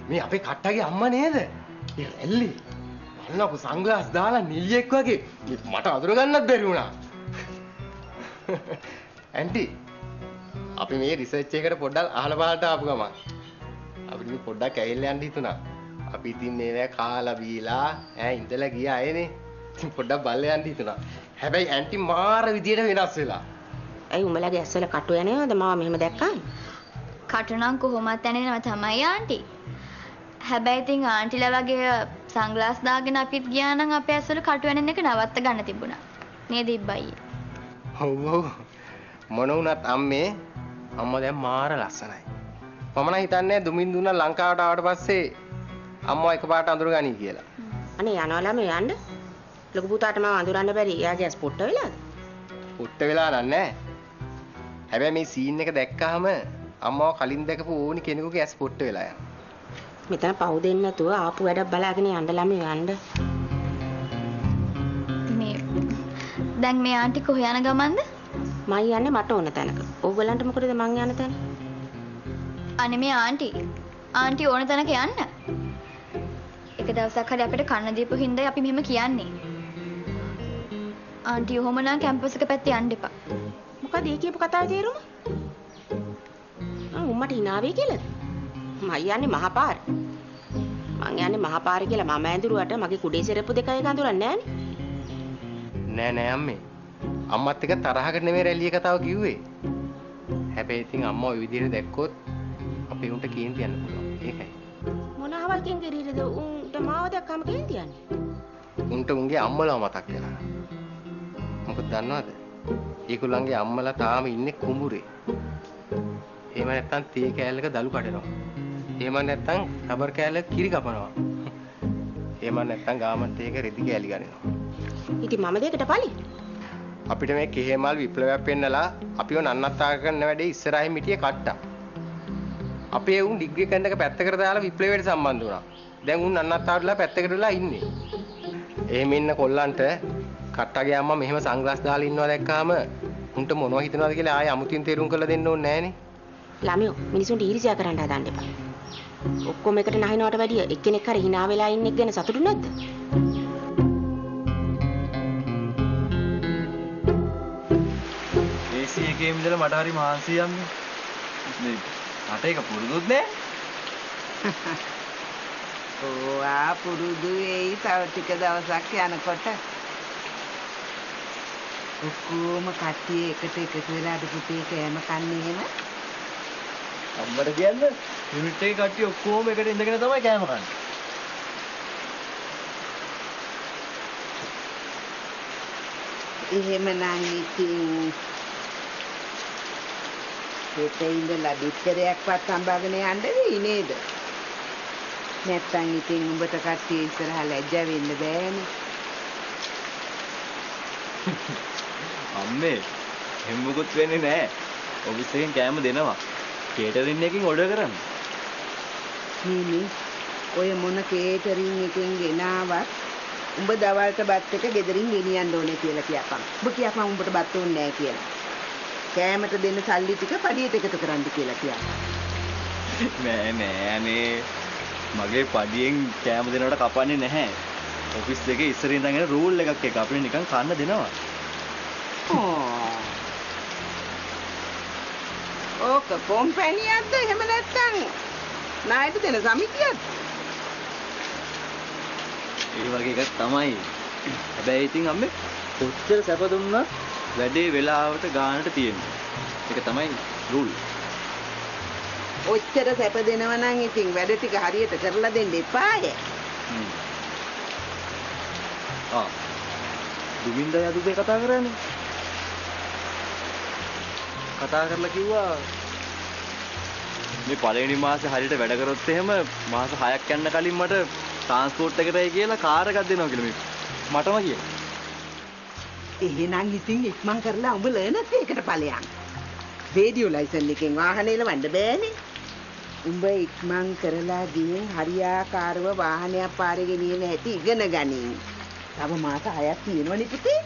මේ අපේ කට්ටගේ අම්මා නේද? ඒ රැල්ලි. බලන්නකො සංග්ලාස් දාලා නිලියෙක් වගේ. මට අඳුර ගන්නත් බැරි වුණා. ඇන්ටි අපි මේ රිසර්ච් එකකට පොඩ්ඩක් අහලා බලන්න ආපු ගමන් අපිට මේ පොඩ්ඩක් ඇවිල්ලා යන්න හිතුණා. අපි ඉතින් මේ කාලා බීලා ඉඳලා ගියා අයනේ. ඉතින් පොඩ්ඩක් බලලා යන්න හිතුණා. හැබැයි ඇන්ටි මාර විදියට වෙනස් වෙලා. ඇයි උඹලගේ ඇස්වල කටු යනවද මාව මෙහෙම දැක්කම? කටු නම් කොහොමත් යන්නේනවා තමයි ආන්ටි. හැබැයි ඉතින් ආන්ටිලා වගේ සංග්ලාස් දාගෙන අපිත් ගියා නම් අපේ ඇස්වල කටු යන එක නවත්ත ගන්න තිබුණා. නේද ඉබ්බයි? ඔව් ඔව්. මොන වුණත් අම්මා දැන් මාර ලස්සනයි. මම නම් හිතන්නේ දුමින් දුන්නා ලංකාවට ආවට පස්සේ අම්මා එකපාරට අඳුරගනී කියලා. අනේ යනවා ළමයි යන්න. ලොකු පුතාට මම අඳුරන්න බැරි. එයාගේ ඇස් පොට්ට වෙලාද? පොට්ට වෙලා නෑ. හැබැයි මේ සීන් එක දැක්කහම අම්මාව කලින් දැකපු ඕනි කෙනෙකුගේ ඇස් පොට්ට වෙලා යනවා. මෙතන පව් දෙන්න නැතුව ආපු වැඩක් බලාගෙන යන්න ළමයි යන්න. මේ දැන් මේ ආන්ටි කොහේ යන ගමන්ද? මම යන්නේ මට ඕන තැනක. ඕගොල්ලන්ට මොකටද මං යන තැන? අනේ මේ ආන්ටි ඕන තැනක යන්න. එක දවසක් හරි අපිට කන්න දීපු හින්දායි අපි මෙහෙම කියන්නේ. ආන්ටි ඔහොම නම් කැම්පස් එක පැත්තේ යන්න එපා. මොකද ඒ කියපු කතාවේ තේරුම? උම්මට hina වෙයි කියලාද? මම යන්නේ මහපාර. මං යන්නේ මහපාර කියලා මම ඇඳුරුවට මගේ කුඩේ සෙරප්පු දෙකයි අඳුරන්නේ නෑනේ. නෑ අම්මේ. අම්මත් එක තරහකට නෙමෙයි රැලිය කතාව කිව්වේ. හැබැයි ඉතින් අම්මා ওই විදිහට දැක්කොත් අපේ උන්ට කේන්ති යන්න පුළුවන්. ඒකයි. මොන හවල් කෙන්ගිරීද උන්ට මාව දැක්කම කේන්ති යන්නේ? උන්ට උන්ගේ අම්මලා මතක් වෙලා. මොකද දන්නවද? ඒගොල්ලන්ගේ අම්මලා තාම ඉන්නේ කුඹුරේ. එහෙම නැත්නම් තේ කෑල්ලක දලු කඩනවා. එහෙම නැත්නම් රබර් කෑල්ලක කිරි කපනවා. එහෙම නැත්නම් ගාමන්ට් එකක රෙදි කෑලි ගන්නවා. ඉතින් මම දෙකට පළි. අපිට මේ කෙහෙමල් විප්ලවයක් පෙන්නලා අපිව නන්නත්තා කරන වැඩේ ඉස්සරහින් මිටියේ කට්ටා. අපේ උන් ඩිග්‍රී කන්දක පැත්තකට දාලා විප්ලවයට සම්බන්ධ වුණා. දැන් උන් නන්නත්තාටලා පැත්තකට වෙලා ඉන්නේ. එහෙම ඉන්න කොල්ලන්ට කට්ටගේ අම්මා මෙහෙම සංග්ලාස් දාලා ඉන්නවා දැක්කාම උන්ට මොනව හිතනවද කියලා ආයෙ අමුතින් තේරුම් කරලා දෙන්න ඕනේ නෑනේ. ළමයෝ මිනිසුන්ට ඊර්ෂ්‍යා කරන්න හදන්න එපා. ඔක්කොම එකට නැහිනවට වැඩිය එක්කෙනෙක් හරි hina වෙලා ඉන්න එක ගැන සතුටු නැද්ද? AC එකේ ඉඳලා මට හරි මහන්සියි යන්නේ. මේ මට ඒක පුරුදුත් නෑ. ඕවා පුරුදු වෙයි තව ටික දවසක් යනකොට. ඔක්කොම කට්ටිය එකට එකතු වෙලා පුතේ කෑම කන්නේ එහෙම. අම්මට කියන්න යුනිට් එකේ කට්ටිය ඔක්කොම එකට ඉඳගෙන තමයි කෑම කන්නේ. එහෙමනම් ඉතින් ඒකේ ඉඳලා බිත්තරයක්වත් අඹගෙන යන්න වෙයි නේද? නැත්තම් ඉතින් උඹට කට්ටිය ඉස්සරහා ලැජ්ජ වෙන්න බෑනේ. අම්මේ එහෙම මොකුත් වෙන්නේ නෑ. ඔෆිස් එකෙන් කෑම දෙනවා. කේටරින් එකකින් ඕඩර් කරන්න. නීනි ඔය මොන කේටරින් එකෙන් ගෙනාවත් උඹ දවල්ට බත් එක ගෙදරින් ගෙනියන්න ඕනේ කියලා කියපන්. උඹ කියපන් උඹට බත් ඕනේ නෑ කියලා. කෑමට දෙන්න සල්ලි ටික පඩියට එකතු කරන්න කියලා කියපන්. නෑ අනේ මගේ පඩියෙන් කෑම දෙනවට කපන්නේ නැහැ. ඔෆිස් එකේ ඉස්සරින් ඉඳන් එන රූල් එකක් එක අපිට නිකන් කන්න දෙනවා. ඕක කොම්පැනියක්ද එහෙම නැත්නම් ණයට දෙන සමිතියක්ද? ඒ වගේ එකක් තමයි. හැබැයි ඉතින් අම්මේ කොච්චර සැප දුන්නත් වැඩේ වෙලාවට ගානට තියෙනවා. ඒක තමයි රූල්. ඔච්චර සැප දෙනව නම් ඉතින් වැඩ ටික හරියට කරලා දෙන්න එපාය. දුමින්දා යදුගේ කතා කරන්නේ. කතා කරලා කිව්වා මේ පළවෙනි මාසේ හරියට වැඩ කරොත් එහෙම මාස 6ක් යන්න කලින් මට ට්‍රාන්ස්පෝර්ට් එකටයි කියලා කාර් එකක් දෙනවා කියලා මටම කියලා. එහෙනම් ඉතින් ඉක්මන් කරලා උඹ ලර්නර්ස් එකකට ඵලයන්. රේඩියෝ ලයිසන් එකෙන් වාහනේ ලවන්න බෑනේ. උඹ ඉක්මන් කරලා ගිහින් හරියාකාරව වාහනයක් පාරේ ගෙනියන හැටි ඉගෙන ගනින්. තව මාස 6ක් තියෙනවනේ පුතේ.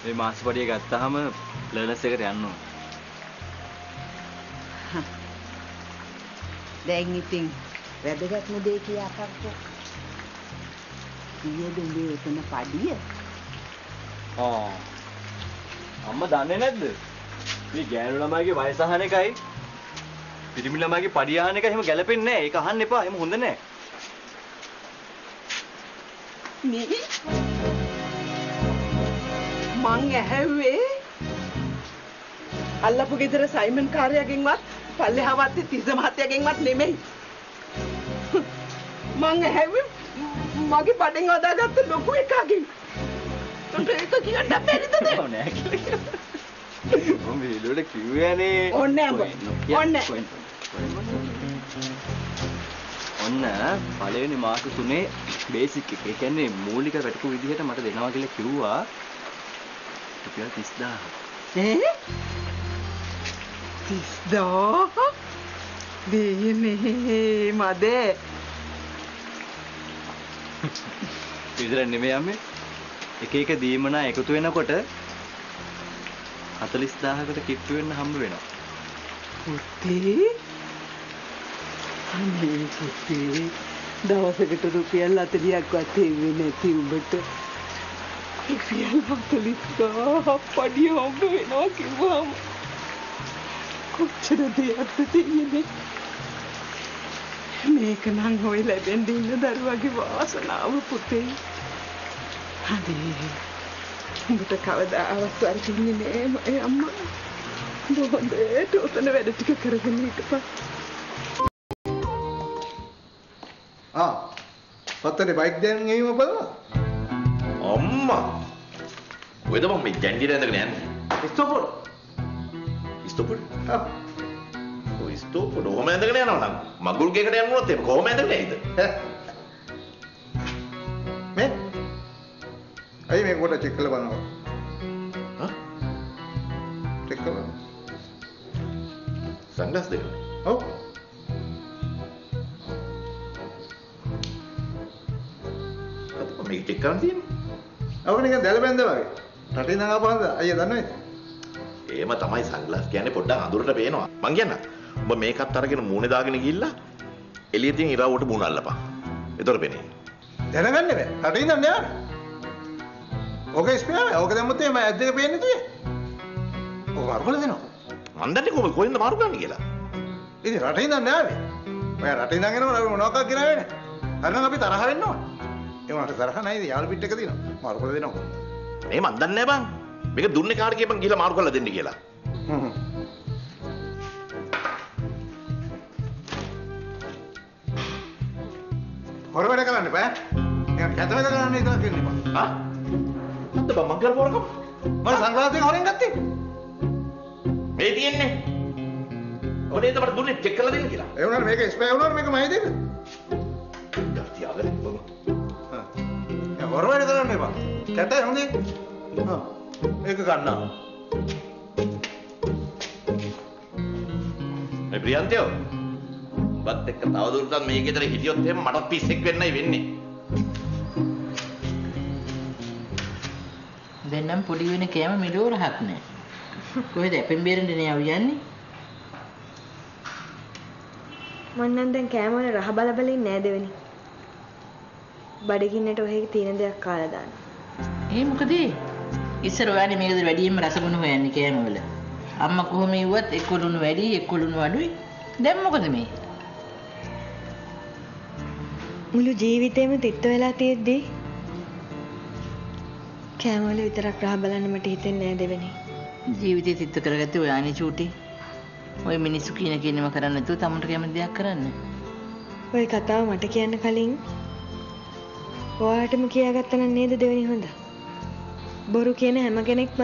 මේ මාස පඩිය ගත්තාම ලර්නර්ස් එකට යන්න ඕන. දැන් ඉතින් වැදගත්ම දේ කියාපන්කෝ. ඊයේ දුඹේ එතන පඩිය. අම්මා දන්නේ නැද්ද? මේ ගෑනු ළමයිගේ වයස අහන එකයි පිරිමි ළමයිගේ පඩිය අහන එකයි එහෙම ගැලපෙන්නේ නැහැ. ඒක අහන්න එපා. එහෙම හොඳ නැහැ. මේ මං ඇහැව්වේ අල්ලපු ගෙදර සයිමන් කාර්යයෙන්වත් පල්ලෙහාවත් තිස්ස මහත්තයාගෙන්වත් නෙමෙයි. මං ඇහැව්වේ මගේ බඩෙන් අදාගත්ත ලොකු එකකින්. උන්ට ඒක කියන්න බැරිද? නෑ කියලා. මම වේලුවට කිව්වනේ. ඕන්නේ ඕන්නේ. ඔන්න පළවෙනි මාස 3 බේසික් එක. ඒ කියන්නේ මූලික වැටකු විදිහට මට දෙනවා කියලා කිව්වා. රුපියල් 30000. 30000? දෙන්නේ මදේ. විතර නෙමෙයි අම්මේ. එක එක දීමනා එකතු වෙනකොට 40000කට කිට්ටු වෙන්න හම්බ වෙනවා. පුතේ අනේ පුතේ දවසකට රුපියල් 40ක්වත් එන්නේ නැති උඹට රුපියල් 40000 පඩිය හම්බ වෙනවා කිව්වම කොච්චර දෙයක්ද තියෙන්නේ. මේක නම් හොය ලැබෙන්න ඉන්න දරුවගේ වාසනාව පුතේ. අනේ උඹට කවදාවත් වරදින්නේ නෑ මගේ අම්මා. බොහොඳට උතන වැඩ ටික කරගෙන හිටපන්. පත්තනේ බයික් දැන් එීම බලනවා. අම්මා ඔයද මම මේ ජැන්ඩියට ඇඳගෙන යන්නේ. ස්ටොප්. ඔය ස්ටොප් කොහොම ඇඳගෙන යනවා නම් මගුල් ගේකට යන්න උනොත් ඒක කොහොම ඇඳගෙන යයිද? මේ අයි මේ කොට චෙක් කරලා බලනවා. චෙක් කරලා. සන්ග්ලාස් දෙක. ඔව්. මේක චෙක් කරන්න තියෙන්නේ. ඔව් නිකන් දැල බැඳ වගේ. රටින් නම් ආපහුද අයියා දන්නවද? එහෙම තමයි සන්ග්ලාස් කියන්නේ පොඩ්ඩක් අඳුරට පේනවා. මං කියන්න. ඔබ මේකත් අරගෙන මූණේ දාගෙන ගිහිල්ලා එළිය තියෙන ඉරාවට මූණ අල්ලපන්. ඒතර පේන්නේ. දැනගන්න බෑ. රටින් නම් නෑ. ඕක ස්පෙයාවේ. ඕක දැම්මොත් එහම ඇස් දෙක පේන්නේ තුයේ. ඕක මාරු දෙනවා. මන් දන්නේ කොහෙන්ද මාරු ගන්න කියලා. ඉතින් රටින් නම් නෑනේ. ඔය රටින් නම් එනවා මොනවාක් ගෙනාවේ නෑ. හරිනම් අපි තරහ වෙන්න ඕන. ඒ වුණාට තරහ නැයිද? යාළු පිට එක තියෙනවා. මාරු කරලා දෙනවා. මේ මන් දන්නේ නෑ බං. මේක දුන්නේ කාට කියපන් ගිහලා මාරු කරලා දෙන්න කියලා. හොර වැඩ කරන්න බෑ. නිකන් කැත වැඩ කරන්න ඉතලා කියන්න එපා. නැත්ද බං මං කරපු වරකම්? මම සංග්‍රහය හොරෙන් ගත්තේ. මේ තියෙන්නේ. ඔනේ තමයි දුන්නේ චෙක් කරලා දෙන්න කියලා. ඒ වුණාට මේක ස්පෙයා වුණාට මේක මයි දෙන්න. තියාගෙන බං. හොර වැඩ කරන්න එපා. කැතයි හොඳේ. ඒක ගන්නවා. මේ ප්‍රියන්තයෝ බත් එක්ක තවදුරටත් මේ ගෙදර හිටියොත් එහෙම මට පිස්සෙක් වෙන්නයි වෙන්නේ. දැන් නම් පොඩි වෙන කෑම මෙලෝ රහක් නෑ. කොහෙද අපෙන් බේරෙන්නේ නේ යන්නේ? මං නම් දැන් කෑම වල රහ බල බල ඉන්නේ නෑ දෙවෙනි. බඩගින්නට ඔහෙ තියෙන දෙයක් කාලා දාන්න. ඒ මොකද? ඉස්සර ඔයානේ මේකද වැඩියෙන්ම රසගුණ හොයන්නේ කෑම වල. අම්මා කොහොම ඉව්වත් එක්කලුණු වැඩි එක්කලුණු අඩුයි. දැන් මොකද මේ? මුළු ජීවිතේම තිත්ත වෙලා තියෙද්දි කෑම වල විතරක් රහ බලන්න මට හිතෙන්නේ නෑ දෙවෙනි. ජීවිතේ තිත්ත කරගත්තේ ඔයානේ චූටි. ඔය මිනිස්සු කියනම කරන්නේ නැතුව තමන්ට කැමති දෙයක් කරන්න. ඔය කතාව මට කියන්න කලින් ඔයාටම කියාගත්තා නම් නේද දෙවෙනි හොඳ? බොරු කියන හැම කෙනෙක්ම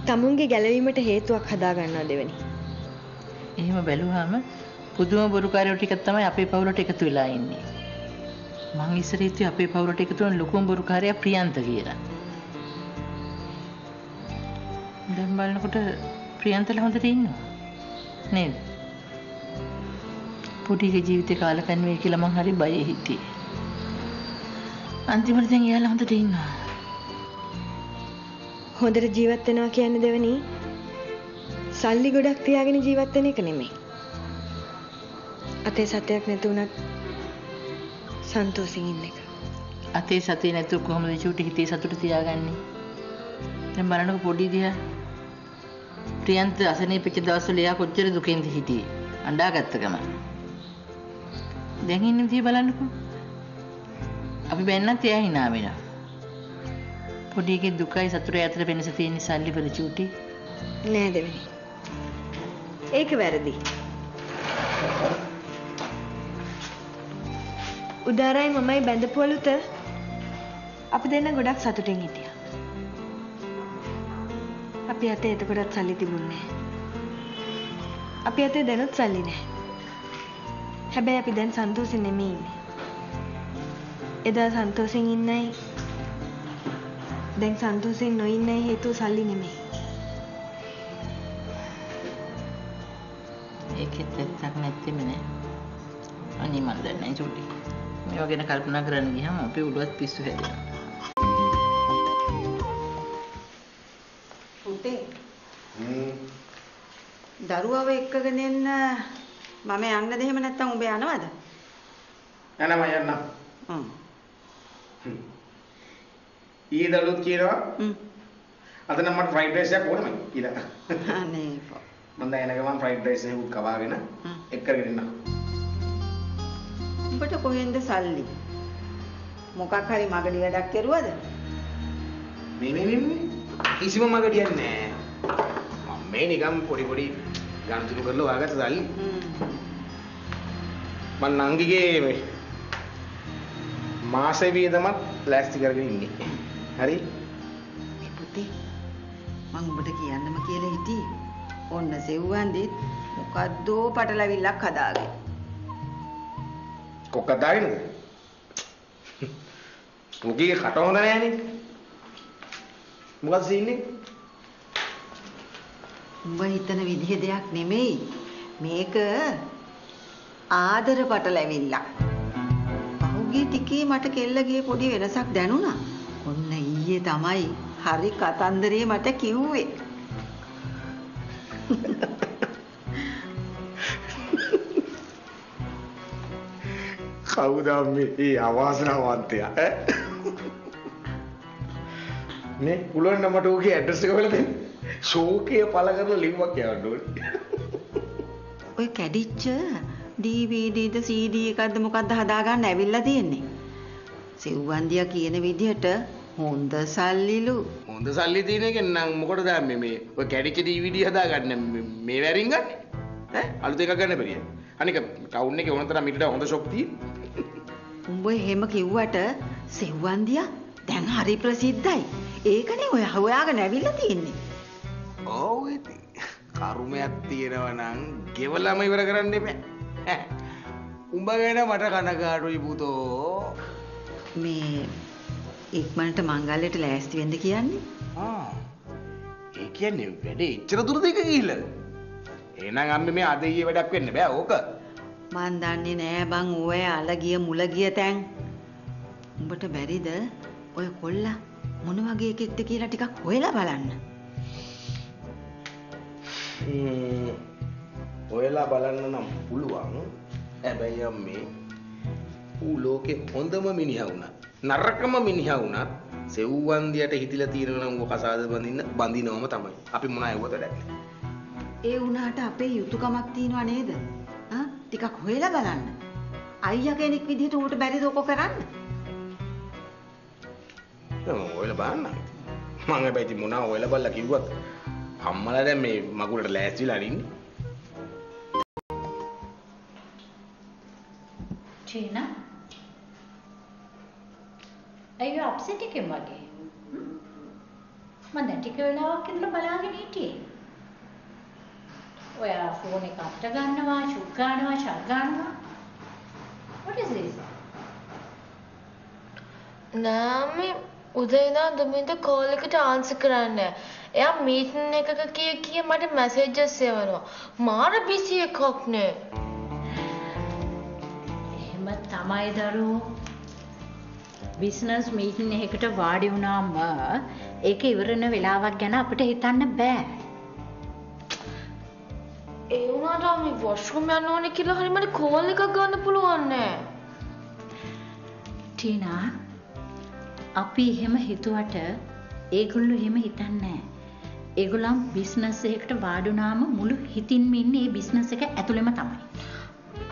තමුන්ගේ ගැලවීමට හේතුවක් හදා ගන්නවා දෙවෙනි. එහෙම බැලුවාම පුදුම බොරුකාරයෝ ටිකක් තමයි අපේ පවුලට එකතු වෙලා ඉන්නේ. මං ඉස්සර හිතුවේ අපේ පවුලට එකතු වෙන ලොකුම බොරුකාරයා ප්‍රියන්ත කියලා. දැන් බලනකොට ප්‍රියන්තලා හොඳට ඉන්නවා. නේද? පොඩිගේ ජීවිතේ කාලකන්වේ කියලා මං හරි බයෙ හිටියේ. අන්තිමට දැන් එයාලා හොඳට ඉන්නවා. හොඳට ජීවත් වෙනවා කියන්නේ දෙවෙනි සල්ලි ගොඩක් තියාගෙන ජීවත් වෙන එක නෙමෙයි. අතේ සතයක් නැති වුණත් සන්තෝෂෙන් ඉන්න එක. අතේ සතේ නැතුව කොහොමද චූටි හිතේ සතුට තියාගන්නේ? දැන් බලන්නකො පොඩි දිහා. ප්‍රියන්ත අසනීපෙච්ච දවස්වල එයා කොච්චර දුකෙන්ද හිටියේ. අඬාගත්ත ගම. දැන් ඉන්න විදිහ බලන්නකො. අපි බැන්නත් එයා hina වෙනවා. පොඩි එකේ දුකයි සතුටයි අතර වෙනස තියෙන සල්ලි වල චූටි. නෑ දෙවෙනි. ඒක වැරදි. උදාරයි මමයි බැඳපුවලුත අපි දෙන්න ගොඩක් සතුටින් හිටියා. අපි අතේ එතකොටත් සල්ලි තිබුණේ නෑ. අපි අතේ දැනුත් සල්ලි නෑ. හැබැයි අපි දැන් සන්තෝෂෙන් නෙමෙයි ඉන්නේ. එදා සන්තෝෂෙන් ඉන්නයි දැන් සන්තෝෂෙන් නොඉන්නයි හේතුව සල්ලි නෙමෙයි. ඒකෙත් ඇත්තක් නැත්තෙම නෑ. අනේ මන් දන්නේ නෑ චූටි. මේවා ගැන කල්පනා කරන්න ගියාම අපේ උඩුවත් පිස්සු හැදෙනවා. පුතේ. දරුවව එක්කගෙන එන්න මම යන්නද එහෙම නැත්නම් උඹ යනවද? යනවා යන්න. ඊයේ දවල්ත් කියනවා අද නම් මට ෆ්‍රයිඩ් රයිස් එකක් ඕනමයි කියලා. අනේ මම දැන් එන ගමන් ෆ්‍රයිඩ් රයිස් එකක් කවාගෙන එක් කරගෙන ඉන්නවා. උඹට කොහෙන්ද සල්ලි? මොකක් හරි මගඩි වැඩක් කරුවද? මේ කිසිම මගඩියක් නෑ. මම මේ නිකම් පොඩි ගණතුරු කරලා වාගත්ත සල්ලි. මම නංගිගේ මේ මාසේ වියදමත් ලෑස්ති කරගෙන ඉන්නේ. හරි? මේ පුතේ මම උඹට කියන්නම කියලා හිටියේ. ඔන්න සෙව්වන්දිත් මොකද්දෝ පටලැවිල්ලක් හදාගෙන. කොක්කක් දාගෙනද? මුගේ කට හොඳ නෑනේ. මොකද සීන්නේ? උඹ හිතන විදිහ දෙයක් නෙමෙයි. මේක ආදර පටලැවිල්ලක්. පහුගිය ටිකේ මට කෙල්ල ගියේ පොඩි වෙනසක් දැනුණා. ඔන්න ඊයේ තමයි හරි කතන්දරේ මට කිව්වේ. කවුද මේ අවාසනාවන්තයා ඈ? නේ පුළුවන් නම් මට ඔහුගේ ඇඩ්‍රස් එක වෙලා දෙන්න. ෂෝකේ පළ කරලා ලිව්වක් යවන්න ඕනේ. ඔය කැඩිච්ච DVD ද CD එකක්ද මොකක්ද හදාගන්න ඇවිල්ලා තියෙන්නේ. සෙව්වන්දියා කියන විදිහට හොඳ සල්ලිලු. හොඳ සල්ලි තියෙන එකෙන් නම් මොකටද මේ ඔය කැඩිච්ච DVD හදාගන්න මේ වැරින් ගන්න? ඈ අලුත් එකක් ගන්න බැරිය. අනික ටවුන් එකේ ඕන තරම් මිටට හොඳ ෂොප් තියෙන. උඹ එහෙම කිව්වට සෙව්වන්දියා දැන් හරි ප්‍රසිද්ධයි. ඒකනේ ඔය හොයාගෙන ඇවිල්ලා තියෙන්නේ. ඔව් ඉතින් කර්මයක් තියෙනවා නම් ගෙවලම ඉවර කරන්න එපා. උඹ ගැන මට කනගාටුයි පුතෝ. මේ ඉක්මනට මංගල්‍යයට ලෑස්ති වෙන්න කියන්නේ? ඒ කියන්නේ වැඩේ එච්චර දුරද එක ගිහිල්ලාද? එහෙනම් අම්මේ මේ අද ඊයේ වැඩක් වෙන්න බෑ ඕක. මන් දන්නේ නෑ බං ඔය අලගිය මුලගිය තැන්. උඹට බැරිද ඔය කොල්ලා මොන වගේ එකෙක්ද කියලා ටිකක් හොයලා බලන්න. ඔයලා බලන්න නම් පුළුවන්. හැබැයි අම්මේ ඌ ලෝකේ හොඳම මිනිහා වුණා. නරකම මිනිහා වුණත් සෙව්වන්දියට හිතිලා තියෙනවා නම් ඌ කසාද බඳිනවම තමයි. අපි මොන අයවද දැක්කේ. ඒ වුණාට අපේ යුතුයකමක් තියෙනවා නේද? ටිකක් හොයලා බලන්න. අයියා කෙනෙක් විදිහට ඌට බැරිද ඔක කරන්න? ඔයලා බලන්න. මම හැබැයි ඉතින් මොනවා ඔයලා බලලා කිව්වත් අම්මලා දැන් මේ මගුලට ලෑස්තිලා ඉන්නේ. චීනා අයියෝ අප්සෙට් එකෙන් වගේ. මම දැන් ටික වෙලාවක් ඉඳලා බලාගෙන හිටියේ. ඔයා ෆෝන් එක අපට ගන්නවා, චුක් ගන්නවා, චක් ගන්නවා. What is this? නෑ උදේ ඉඳන් දුමින්ද කෝල් එකට ආන්සර් කරන්නේ. එයා මීටින් එකක කිය මට මැසේජස් එවනවා. මාර බිසි එකක් නේ. එහෙම තමයි දරුවෝ. බිස්නස් මීටින් එකකට වාඩි වුණාම ඒක ඉවර වෙන වෙලාවක් ගැන අපිට හිතන්න බෑ. ඒ වුණාට මේ වොෂ්රූම් යන්න ඕනේ කියලා හරි මට කෝල් එකක් ගන්න පුළුවන් නෑ. ටීනා අපි එහෙම හිතුවට ඒගොල්ලෝ එහෙම හිතන්නේ නැහැ. ඒගොල්ලන් බිස්නස් එකකට වාඩුනාම මුළු හිතින්ම ඉන්නේ ඒ බිස්නස් එක ඇතුළෙම තමයි.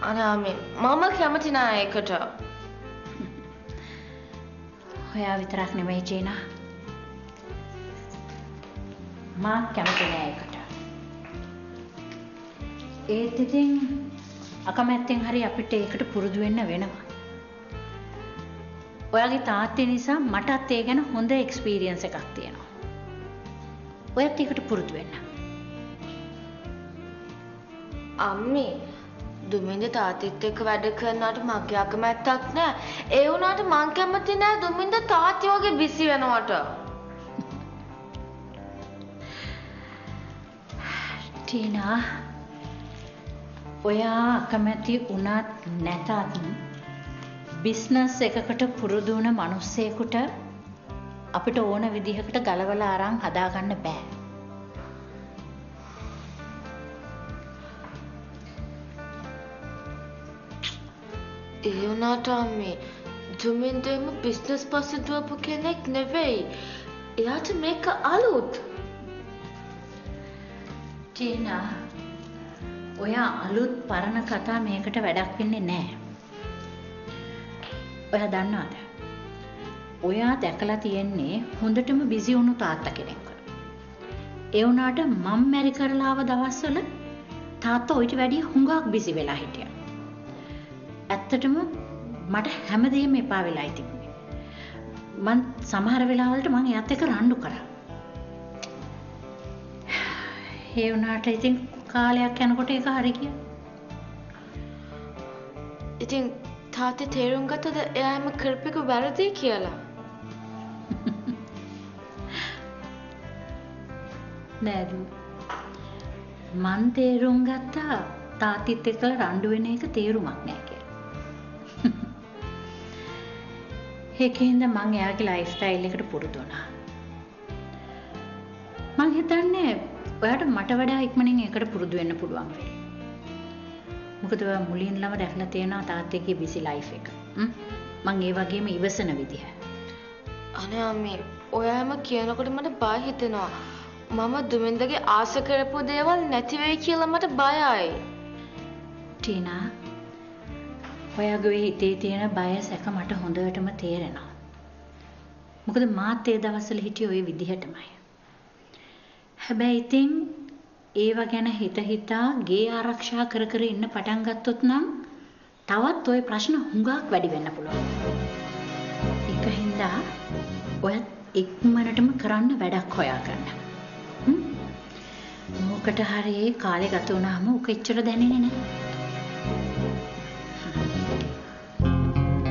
අනේ මම කැමති නෑ ඒකට. ඔයා විතරක් නෙමෙයි ටීනා. මා කැමති නෑ ඒකට. ඒත් ඉතින් අකමැත්තෙන් හරි අපිට ඒකට පුරුදු වෙන්න වෙනවා. ඔයාගේ තාත්තේ නිසා මටත් ඒ ගැන හොඳ එක්ස්පීරියන්ස් එකක් තියෙනවා. ඔයත් ඒකට පුරුදු වෙන්න. අම්මේ දුමින්ද තාත්තෙත් එක්ක වැඩ කරනවට මගේ අකමැත්තක් නෑ. ඒ වුණාට මං කැමති නෑ දුමින්ද තාත්ති වගේ බිසි වෙනවට. ටීනා ඔයා අකමැති වුණත් නැතත් බිස්නස් එකකට පුරුදු වුණ මිනිස්සෙකුට අපිට ඕන විදිහකට ගලවලා අරන් හදාගන්න බෑ. ඒ වුණාට අම්මේ දුමින්දම බිස්නස් පස්සේ දුවපු කෙනෙක් නෙවෙයි. එයාට මේක අලුත්. ටීනා ඔයා අලුත් පරණ කතා මේකට වැඩක් වෙන්නේ නැහැ. ඔයා දන්නවද? ඔයා දැකලා තියෙන්නේ හොඳටම බිසි වුණු තාත්තා කෙනෙක්ව. ඒ වුණාට මම මැරි කරලා ආව දවස්වල තාත්තා ඔයිට වැඩිය හුඟක් බිසි වෙලා හිටියා. ඇත්තටම මට හැමදේම එපා වෙලායි තිබුණේ. මං සමහර වෙලාවලට මං එයාත් එක්ක රණ්ඩු කරා. ඒ වුණාට ඉතින් කාලයක් යනකොට ඒක හරි ගියා. ඉතින් තාත්තේ තේරුම් ගත්තද එයාම කරපික වැරදි කියලා? නෑ දු. මං තේරුම් ගත්තා තාත්තිත් එක්කලා රණ්ඩු වෙන එක තේරුමක් නෑ කියලා. ඒකෙන්ද මං එයාගේ ලයිෆ් ස්ටයිල් එකට පුරුදු වුණා. මං හිතන්නේ ඔයාට මට වඩා ඉක්මනින් ඒකට පුරුදු වෙන්න පුළුවන් වෙයි. මොකද ඔයා මුලින්ම දැකලා තියෙනවා තාත්තගේ බිසි ලයිෆ් එක. මං ඒ වගේම ඉවසන විදිහ. අනේ අම්මේ ඔයාම කියනකොට මට බය හිතෙනවා. මම දුමින්දගේ ආස කරපු දේවල් නැති වෙයි කියලා මට බයයි. ටීනා ඔයාගේ හිතේ තියෙන බය සැක මට හොඳටම තේරෙනවා. මොකද මාත් ඒ දවස්වල හිටියේ ওই විදිහටමයි. හැබැයි ඉතින් ඒව ගැන හිතා ගේ ආරක්ෂා කර කර ඉන්න පටන් ගත්තොත් නම් තවත් ওই ප්‍රශ්න හුඟක් වැඩි වෙන්න පුළුවන්. ඒක හින්දා ඔයත් ඉක්මනටම කරන්න වැඩක් හොයාගන්න. මොකට හරි කාලේ ගත වුණාම ඔක එච්චර දැනෙන්නේ නැහැ.